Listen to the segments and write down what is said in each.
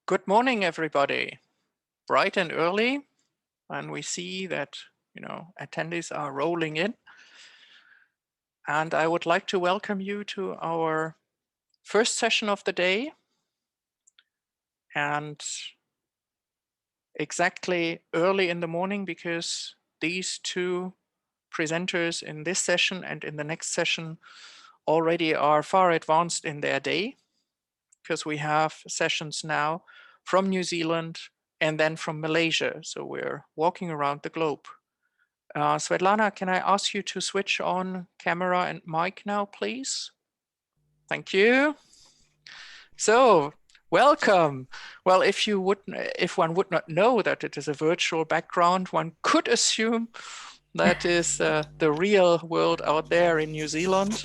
Good morning, everybody. Bright and early, and we see that, attendees are rolling in. And I would like to welcome you to our first session of the day. And exactly early in the morning, because these two presenters in this session and in the next session already are far advanced in their day, because we have sessions now from New Zealand and then from Malaysia. So we're walking around the globe. Svetlana, can I ask you to switch on camera and mic now, please? Thank you. So, welcome. Well, if one would not know that it is a virtual background, one could assume that is the real world out there in New Zealand.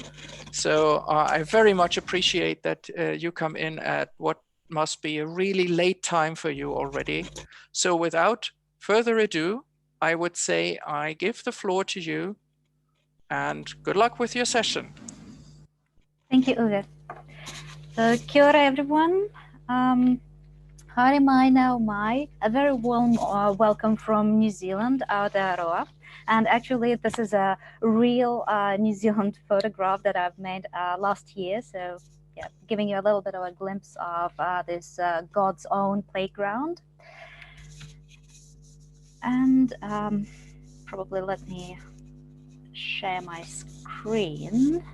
So I very much appreciate that you come in at what must be a really late time for you already. So without further ado, I would say I give the floor to you and good luck with your session. Thank you, Uwe. So, kia ora, everyone. Haere mai nau mai. A very warm welcome from New Zealand, Aotearoa. And actually, this is a real New Zealand photograph that I've made last year. So, yeah, giving you a little bit of a glimpse of this God's own playground. And probably let me share my screen.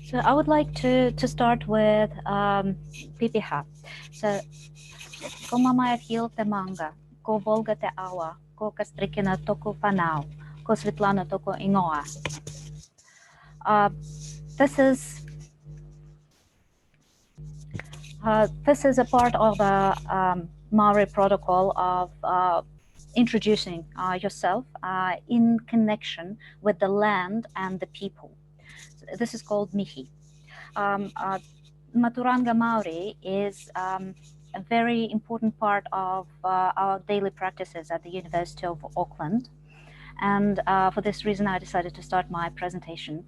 So I would like to start with PPH. So, ko mamaya hil te manga, ko Volga te awa, ko Kastrikina toko whanau, ko Svetlana toko ingoa. This is a part of the Maori protocol of introducing yourself in connection with the land and the people. So this is called mihi. Maturanga Maori is a very important part of our daily practices at the University of Auckland. And for this reason, I decided to start my presentation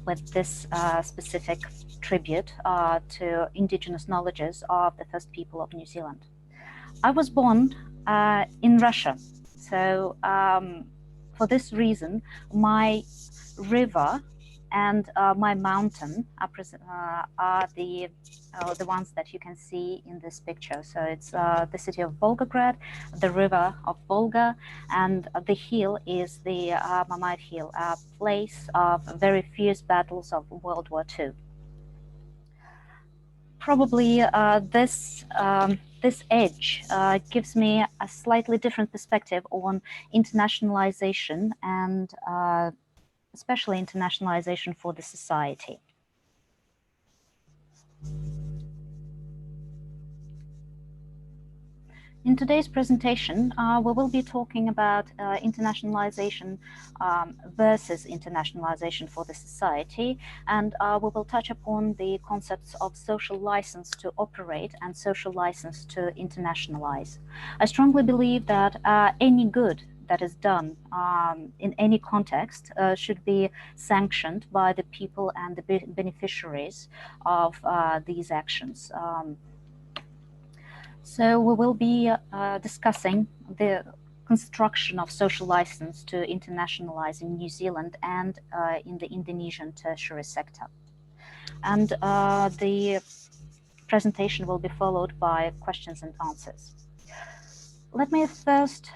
with this specific tribute to Indigenous knowledges of the first people of New Zealand. I was born in Russia. So for this reason, my river and my mountain are the ones that you can see in this picture. So it's the city of Volgograd, the river of Volga, and the hill is the Mamayev Hill, a place of very fierce battles of World War II. Probably this edge gives me a slightly different perspective on internationalization and especially internationalization for the society. In today's presentation, we will be talking about internationalization versus internationalization for the society, and we will touch upon the concepts of social license to operate and social license to internationalize. I strongly believe that any good that is done in any context should be sanctioned by the people and the beneficiaries of these actions. So we will be discussing the construction of social license to internationalize in New Zealand and in the Indonesian tertiary sector. And the presentation will be followed by questions and answers. Let me first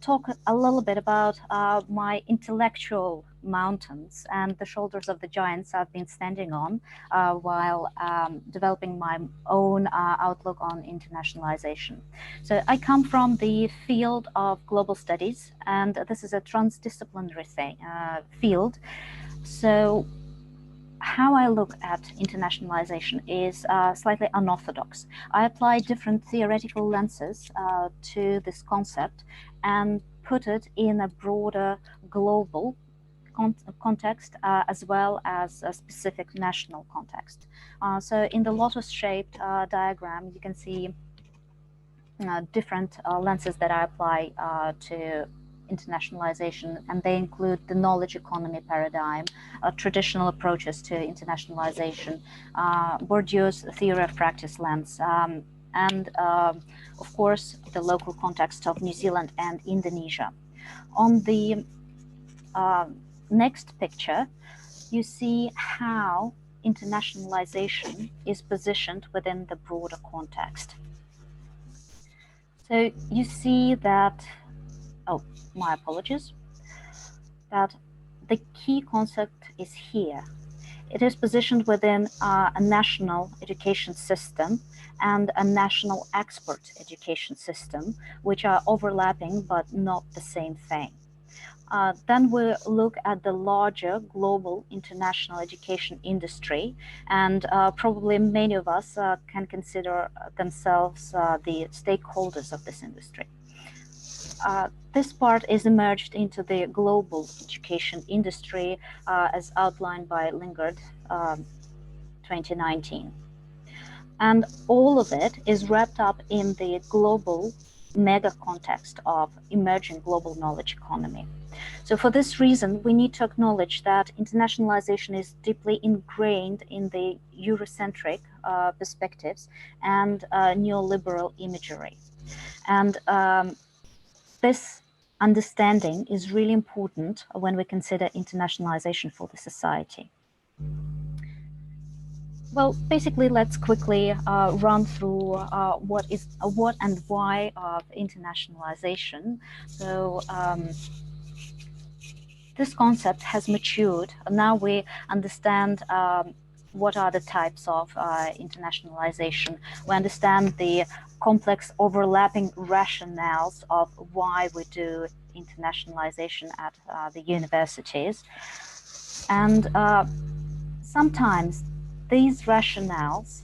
talk a little bit about my intellectual mountains and the shoulders of the giants I've been standing on while developing my own outlook on internationalization. So I come from the field of global studies, and this is a transdisciplinary field. So how I look at internationalization is slightly unorthodox. I apply different theoretical lenses to this concept and put it in a broader global context as well as a specific national context. So in the lotus-shaped diagram, you can see different lenses that I apply to internationalization, and they include the knowledge economy paradigm, traditional approaches to internationalization, Bourdieu's theory of practice lens, and of course the local context of New Zealand and Indonesia. On the next picture, you see how internationalization is positioned within the broader context. So you see that, oh, my apologies, that the key concept is here. It is positioned within a national education system and a national expert education system, which are overlapping but not the same thing. Then we look at the larger global international education industry, and probably many of us can consider themselves the stakeholders of this industry. This part is emerged into the global education industry as outlined by Lingard 2019. And all of it is wrapped up in the global mega context of emerging global knowledge economy. So for this reason, we need to acknowledge that internationalization is deeply ingrained in the Eurocentric perspectives and neoliberal imagery. And this understanding is really important when we consider internationalization for the society. Well, basically, let's quickly run through what and why of internationalization. So this concept has matured. Now we understand what are the types of internationalization. We understand the complex overlapping rationales of why we do internationalization at the universities. And sometimes these rationales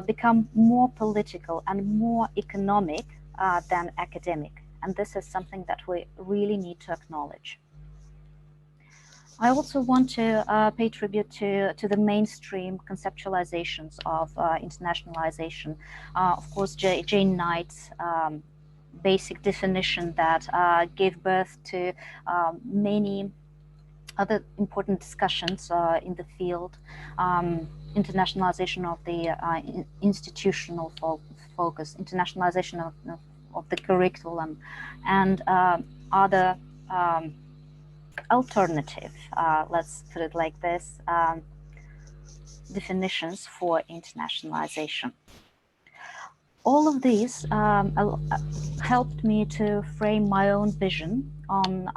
become more political and more economic than academic. And this is something that we really need to acknowledge. I also want to pay tribute to the mainstream conceptualizations of internationalization. Of course, Jane Knight's basic definition that gave birth to many other important discussions in the field, internationalization of the institutional focus, internationalization of the curriculum, and other alternative, let's put it like this, definitions for internationalization. All of these helped me to frame my own vision on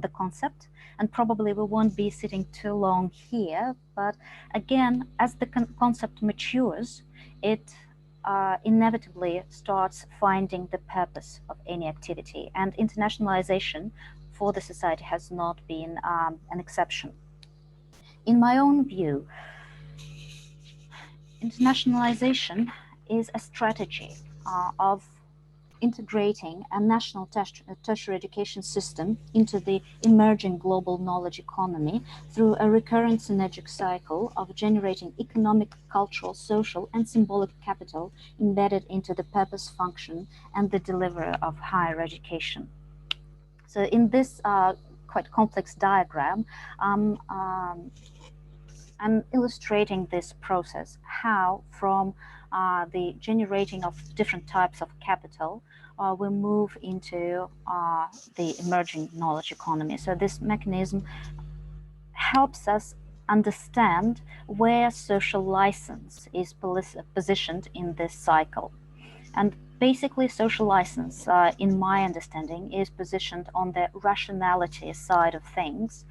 the concept, and probably we won't be sitting too long here, but again, as the concept matures, it inevitably starts finding the purpose of any activity, and internationalization for the society has not been an exception. In my own view, internationalization is a strategy of integrating a national tertiary education system into the emerging global knowledge economy through a recurrent synergic cycle of generating economic, cultural, social, and symbolic capital embedded into the purpose, function, and the delivery of higher education. So in this quite complex diagram, I'm illustrating this process, how from the generating of different types of capital, we move into the emerging knowledge economy. So this mechanism helps us understand where social license is positioned in this cycle. And basically, social license, in my understanding, is positioned on the rationality side of things.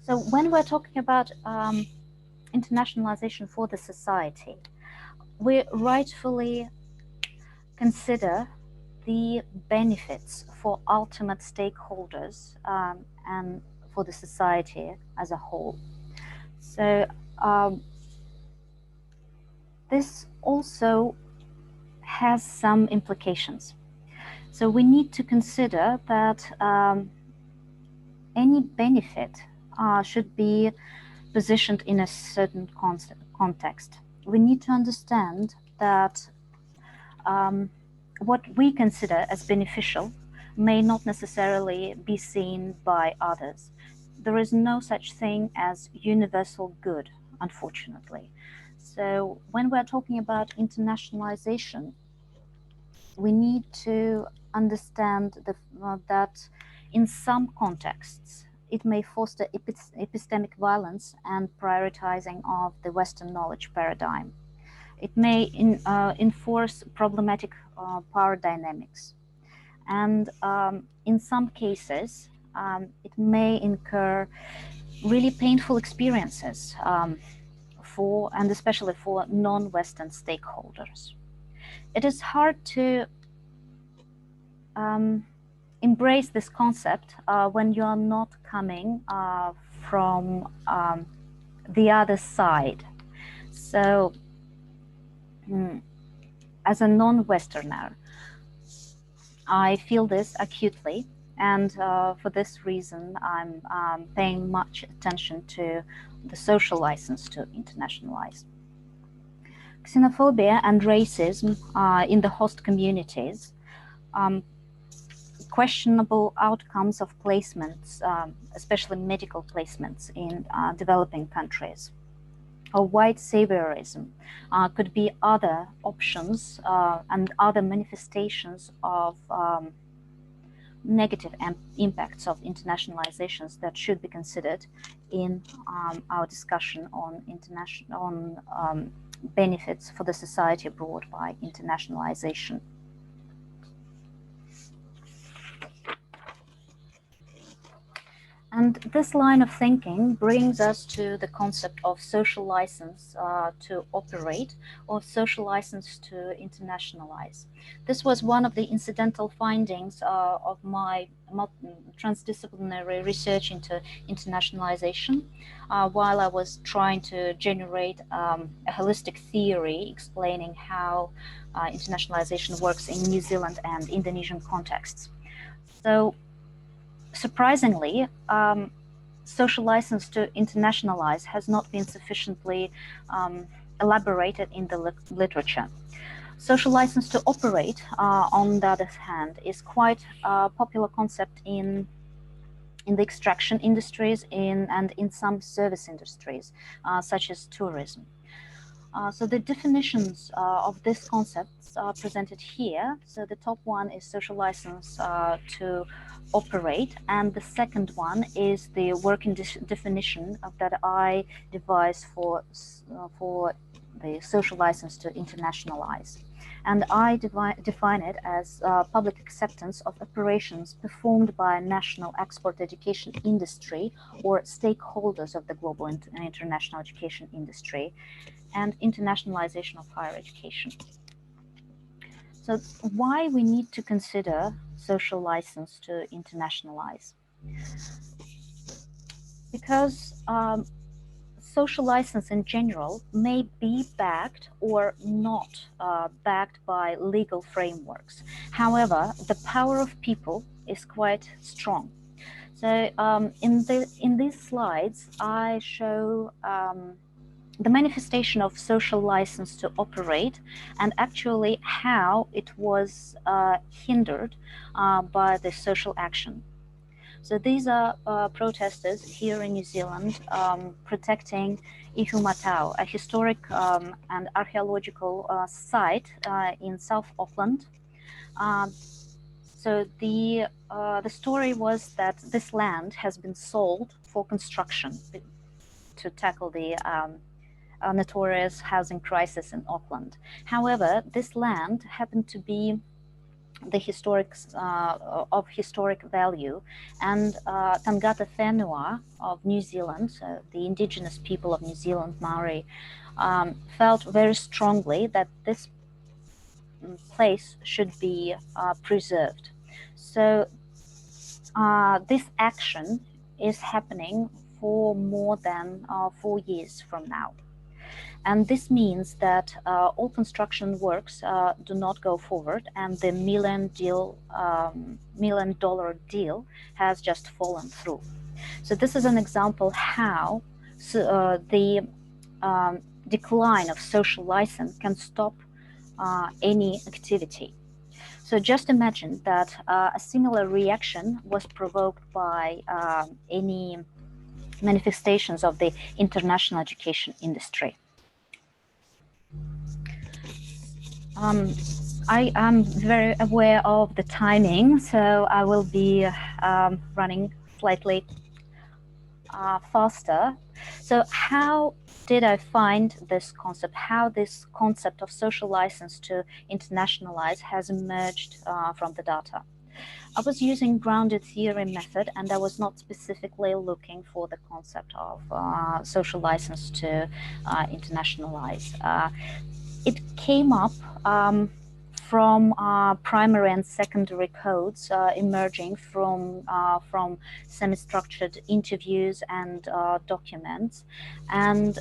So when we're talking about internationalization for the society, we rightfully consider the benefits for ultimate stakeholders and for the society as a whole. So this also has some implications. So we need to consider that any benefit should be positioned in a certain context. we need to understand that what we consider as beneficial may not necessarily be seen by others. There is no such thing as universal good, unfortunately. So when we're talking about internationalization, we need to understand that in some contexts it may foster epistemic violence and prioritizing of the Western knowledge paradigm. It may enforce problematic power dynamics. And in some cases, it may incur really painful experiences and especially for non-Western stakeholders. It is hard to embrace this concept when you are not coming from the other side. So, as a non-Westerner, I feel this acutely, and for this reason, I'm paying much attention to the social license to internationalize. Xenophobia and racism in the host communities, questionable outcomes of placements, especially medical placements in developing countries, or white saviorism could be other options and other manifestations of negative impacts of internationalizations that should be considered in our discussion on benefits for the society brought by internationalization. And this line of thinking brings us to the concept of social license to operate, or social license to internationalize. This was one of the incidental findings of my transdisciplinary research into internationalization while I was trying to generate a holistic theory explaining how internationalization works in New Zealand and Indonesian contexts. So, surprisingly, social license to internationalize has not been sufficiently elaborated in the literature. Social license to operate, on the other hand, is quite a popular concept in the extraction industries and in some service industries, such as tourism. So the definitions of these concepts are presented here. So the top one is social license to operate, and the second one is the working definition that I devised for the social license to internationalize. And I define it as public acceptance of operations performed by a national export education industry or stakeholders of the global and international education industry, and internationalization of higher education. So why we need to consider social license to internationalize? Because social license in general may be backed or not backed by legal frameworks. However, the power of people is quite strong. So in these slides, I show the manifestation of social license to operate and actually how it was hindered by the social action. So these are protesters here in New Zealand protecting Ihumatao, a historic and archaeological site in South Auckland. So the story was that this land has been sold for construction to tackle the notorious housing crisis in Auckland. However, this land happened to be the of historic value, and Tangata Whenua of New Zealand, so the indigenous people of New Zealand, Maori, felt very strongly that this place should be preserved. So this action is happening for more than 4 years from now. And this means that all construction works do not go forward, and the $1 million deal has just fallen through. So this is an example how the decline of social license can stop any activity. So just imagine that a similar reaction was provoked by any manifestations of the international education industry. I am very aware of the timing, so I will be running slightly faster. So how did I find this concept? How this concept of social license to internationalize has emerged from the data? I was using grounded theory method, and I was not specifically looking for the concept of social license to internationalize. It came up from primary and secondary codes emerging from semi-structured interviews and documents, and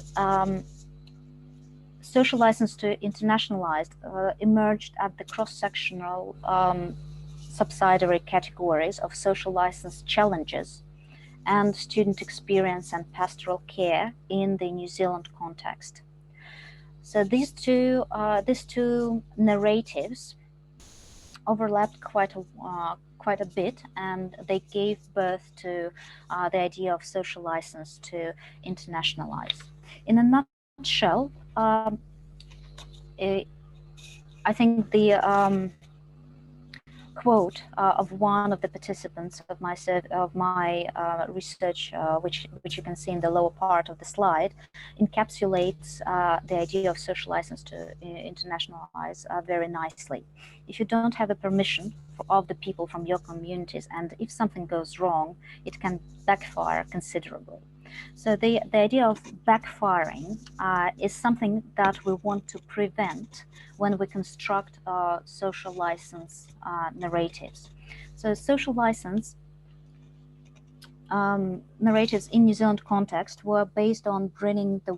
social license to internationalize emerged at the cross-sectional subsidiary categories of social license challenges and student experience and pastoral care in the New Zealand context. So these two narratives overlapped quite a bit, and they gave birth to the idea of social license to internationalize. In a nutshell, I think the quote of one of the participants of my research, which you can see in the lower part of the slide, encapsulates the idea of social license to internationalize very nicely. If you don't have a permission of the people from your communities, and if something goes wrong, it can backfire considerably. So the idea of backfiring is something that we want to prevent when we construct social license narratives. So social license narratives in New Zealand context were based on bringing the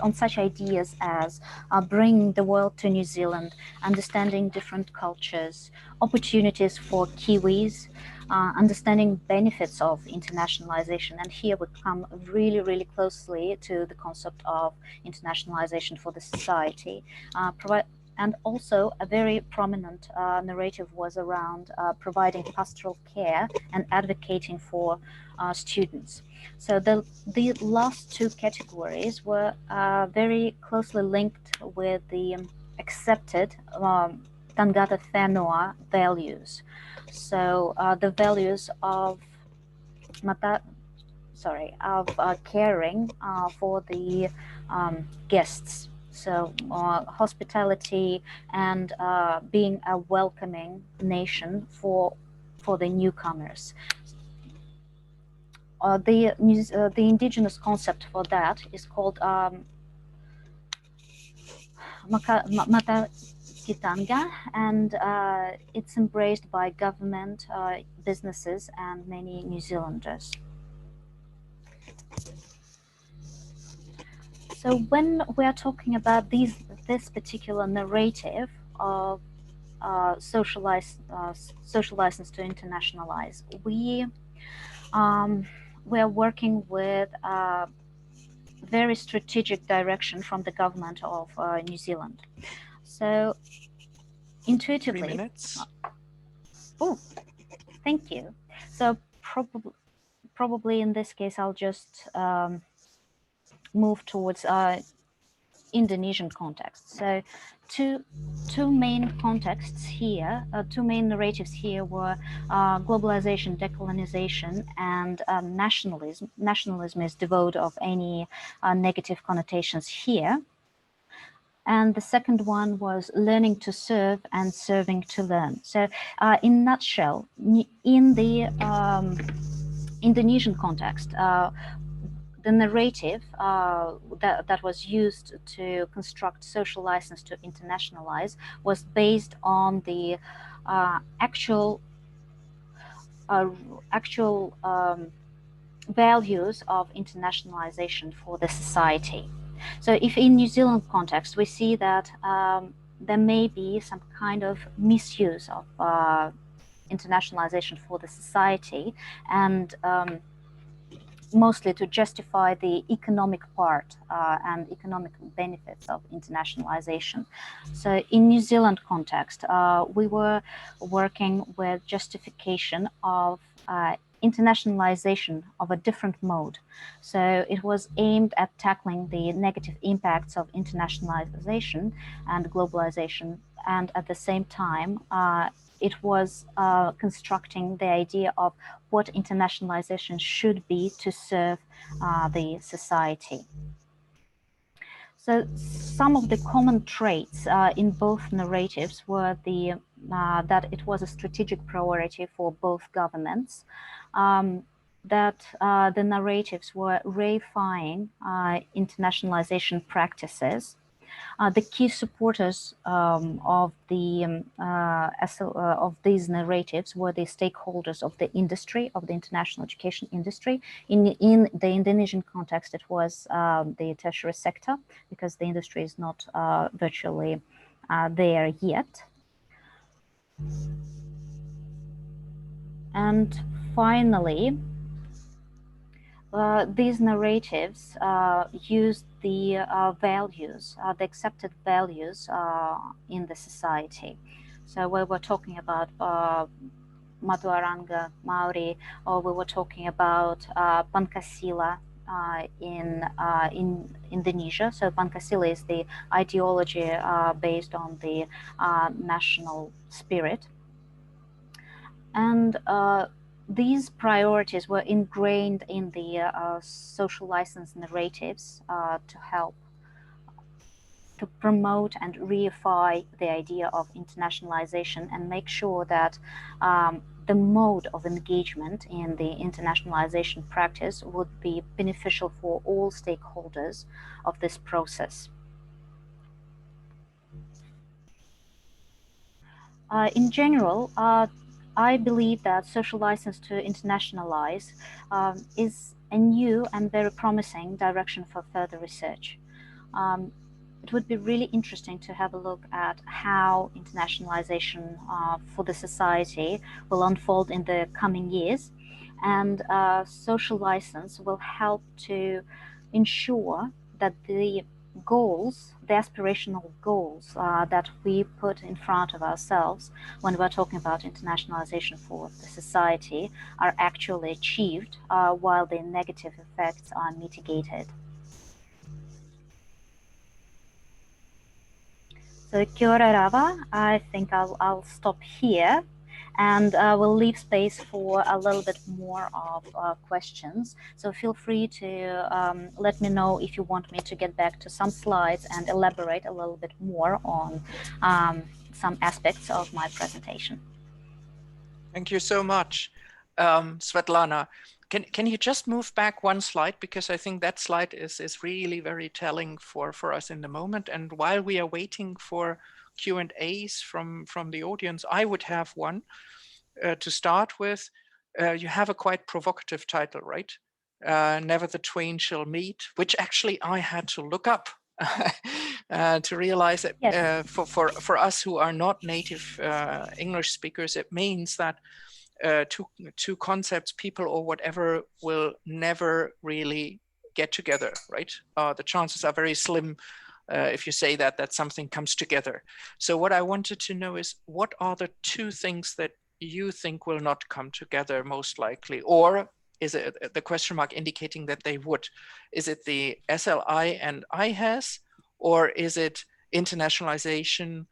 on such ideas as bringing the world to New Zealand, understanding different cultures, opportunities for Kiwis, understanding benefits of internationalization. And here we come really, really closely to the concept of internationalization for the society. And also a very prominent narrative was around providing pastoral care and advocating for students. So the last two categories were very closely linked with the accepted Tangata Whenua values. So the values of caring for the guests. So hospitality and being a welcoming nation for the newcomers. The indigenous concept for that is called Matakitanga, and it's embraced by government, businesses, and many New Zealanders. So when we are talking about this particular narrative of social license to internationalize, we are working with very strategic direction from the government of New Zealand. So intuitively, 3 minutes. Oh, thank you. So probably in this case, I'll just move towards Indonesian context. So two main contexts here, two main narratives here were globalization, decolonization, and nationalism. Nationalism is devoid of any negative connotations here. And the second one was learning to serve and serving to learn. So in a nutshell, in the Indonesian context, the narrative that was used to construct social license to internationalize was based on the actual values of internationalization for the society. So if in New Zealand context, we see that there may be some kind of misuse of internationalization for the society, and mostly to justify the economic part and economic benefits of internationalization. So in New Zealand context, we were working with justification of internationalization of a different mode. So it was aimed at tackling the negative impacts of internationalization and globalization, and at the same time, it was constructing the idea of what internationalization should be to serve the society. So some of the common traits in both narratives were that it was a strategic priority for both governments, that the narratives were reifying internationalization practices. The key supporters of these narratives were the stakeholders of the industry, of the international education industry. In the Indonesian context, it was the tertiary sector, because the industry is not virtually there yet. And finally, these narratives used the values, the accepted values in the society. So we were talking about Matuaranga Maori, or we were talking about Pancasila in Indonesia. So Pancasila is the ideology based on the national spirit. And these priorities were ingrained in the social license narratives to help to promote and reify the idea of internationalization and make sure that the mode of engagement in the internationalization practice would be beneficial for all stakeholders of this process. In general, I believe that social license to internationalize is a new and very promising direction for further research. It would be really interesting to have a look at how internationalization for the society will unfold in the coming years, and social license will help to ensure that the goals, the aspirational goals that we put in front of ourselves when we're talking about internationalization for the society are actually achieved while the negative effects are mitigated. So kia ora Rava, I think I'll stop here, and we'll leave space for a little bit more of questions. So feel free to let me know if you want me to get back to some slides and elaborate a little bit more on some aspects of my presentation. Thank you so much, Svetlana. Can you just move back one slide, because I think that slide is really very telling for us in the moment. And while we are waiting for Q&As from the audience, I would have one to start with. You have a quite provocative title, right? Never the twain shall meet, which actually I had to look up to realize that Yes. for us who are not native English speakers, it means that two concepts, people or whatever, will never really get together, right? The chances are very slim if you say that something comes together. So what I wanted to know is, what are the two things that you think will not come together most likely? Or is it the question mark indicating that they would? Is it the SLI and IHES, or is it internationalization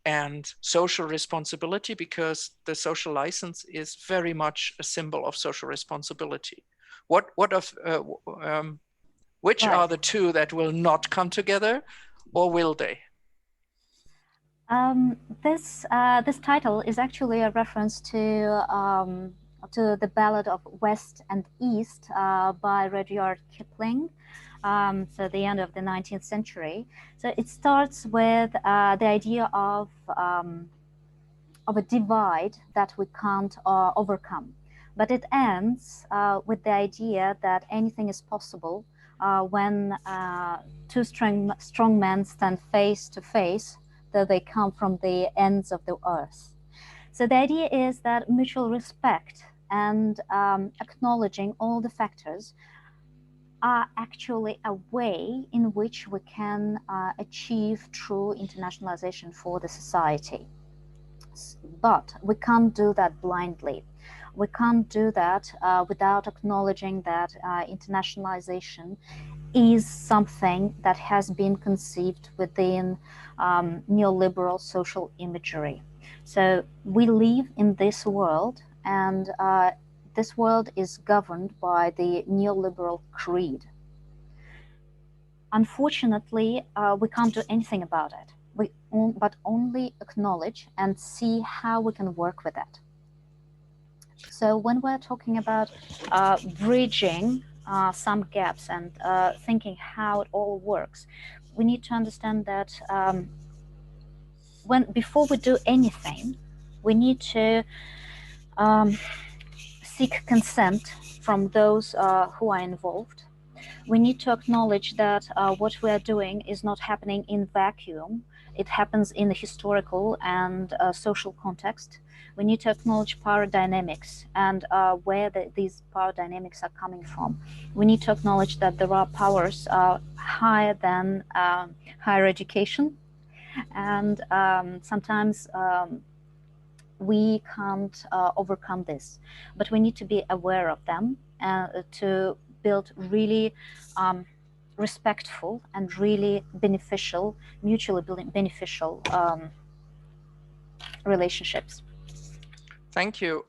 and social responsibility, because the social license is very much a symbol of social responsibility? Which Right. are the two that will not come together, or will they? This title is actually a reference to the Ballad of West and East by Rudyard Kipling. So the end of the 19th century. So it starts with the idea of a divide that we can't overcome. But it ends with the idea that anything is possible when two strong men stand face to face, though they come from the ends of the earth. So the idea is that mutual respect and acknowledging all the factors are actually a way in which we can achieve true internationalization for the society. But we can't do that blindly. We can't do that without acknowledging that internationalization is something that has been conceived within neoliberal social imagery. So we live in this world, and this world is governed by the neoliberal creed. Unfortunately, we can't do anything about it. But only acknowledge and see how we can work with it. So when we're talking about bridging some gaps and thinking how it all works, we need to understand that before we do anything, we need to seek consent from those who are involved. We need to acknowledge that what we are doing is not happening in vacuum. It happens in a historical and social context. We need to acknowledge power dynamics and where these power dynamics are coming from. We need to acknowledge that there are powers higher than higher education, and sometimes we can't overcome this, but we need to be aware of them to build really respectful and really beneficial, mutually beneficial relationships. Thank you.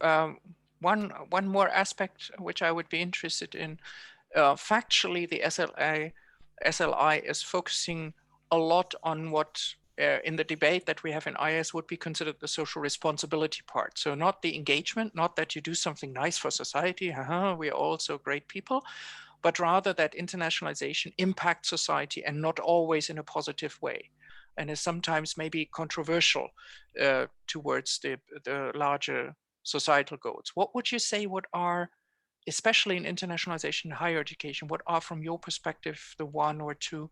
One more aspect which I would be interested in. Factually, the SLI is focusing a lot on what in the debate that we have in IHES would be considered the social responsibility part. So not the engagement, not that you do something nice for society, we are all so great people, but rather that internationalization impacts society and not always in a positive way, and is sometimes maybe controversial towards the larger societal goals. What would you say what are, especially in internationalization and higher education, what are from your perspective the one or two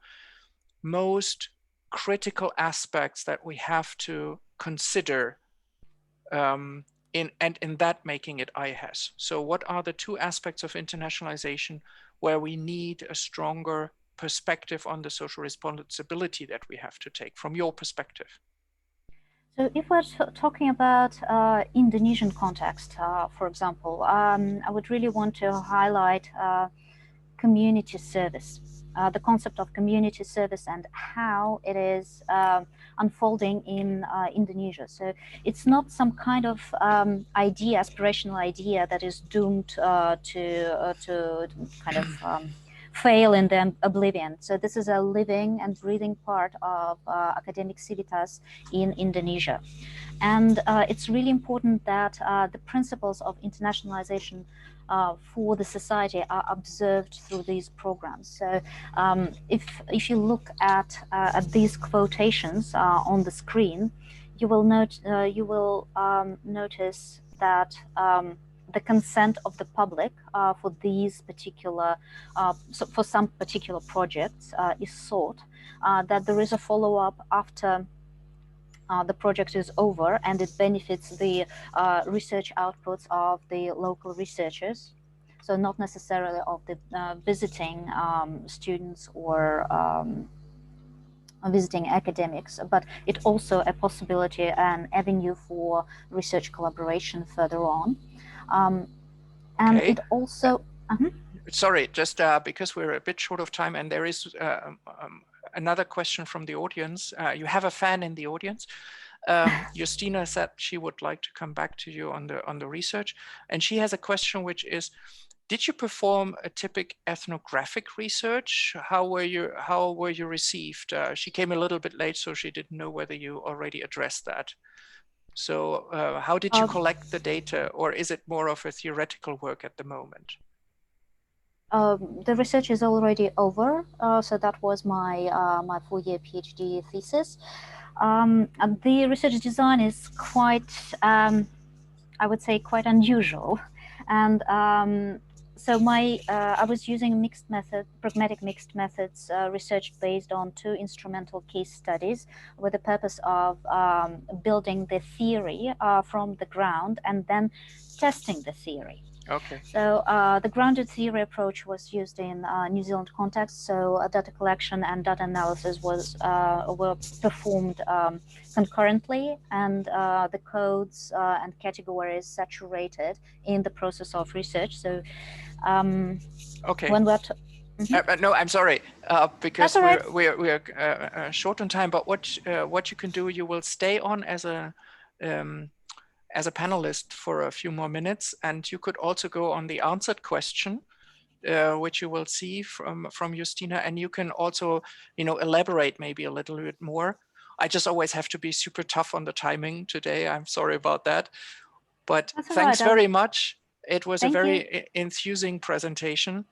most critical aspects that we have to consider in that making it IHES? So what are the two aspects of internationalization where we need a stronger perspective on the social responsibility that we have to take from your perspective? So if we're talking about Indonesian context, for example, I would really want to highlight community service, the concept of community service and how it is unfolding in Indonesia. So it's not some kind of idea, aspirational idea that is doomed to kind of fail in the oblivion. So this is a living and breathing part of academic civitas in Indonesia. And it's really important that the principles of internationalization for the society are observed through these programs. So if you look at these quotations on the screen, you will notice that the consent of the public for these particular, for some particular projects is sought, that there is a follow-up after the project is over and it benefits the research outputs of the local researchers. So not necessarily of the visiting students or visiting academics, but it also a possibility, an avenue for research collaboration further on. And Okay. it also... Sorry, just because we're a bit short of time and there is another question from the audience. You have a fan in the audience. Justina said she would like to come back to you on the research, and she has a question which is, did you perform a typical ethnographic research? How were you received? She came a little bit late, so she didn't know whether you already addressed that. So how did you collect the data, or is it more of a theoretical work at the moment? The research is already over, so that was my my 4-year PhD thesis. The research design is quite, I would say, quite unusual, and so I was using pragmatic mixed methods research based on 2 instrumental case studies with the purpose of building the theory from the ground and then testing the theory. Okay. So the grounded theory approach was used in New Zealand context. So data collection and data analysis were performed concurrently, and the codes and categories saturated in the process of research. So Okay. when we're No, I'm sorry, because That's all right. we're short on time. But what you can do, you will stay on as a panelist for a few more minutes, and you could also go on the answered question, which you will see from Justina, and you can also, elaborate maybe a little bit more. I just always have to be super tough on the timing today. I'm sorry about that, but That's all thanks right. very much. It was a Thank you. very enthusing presentation.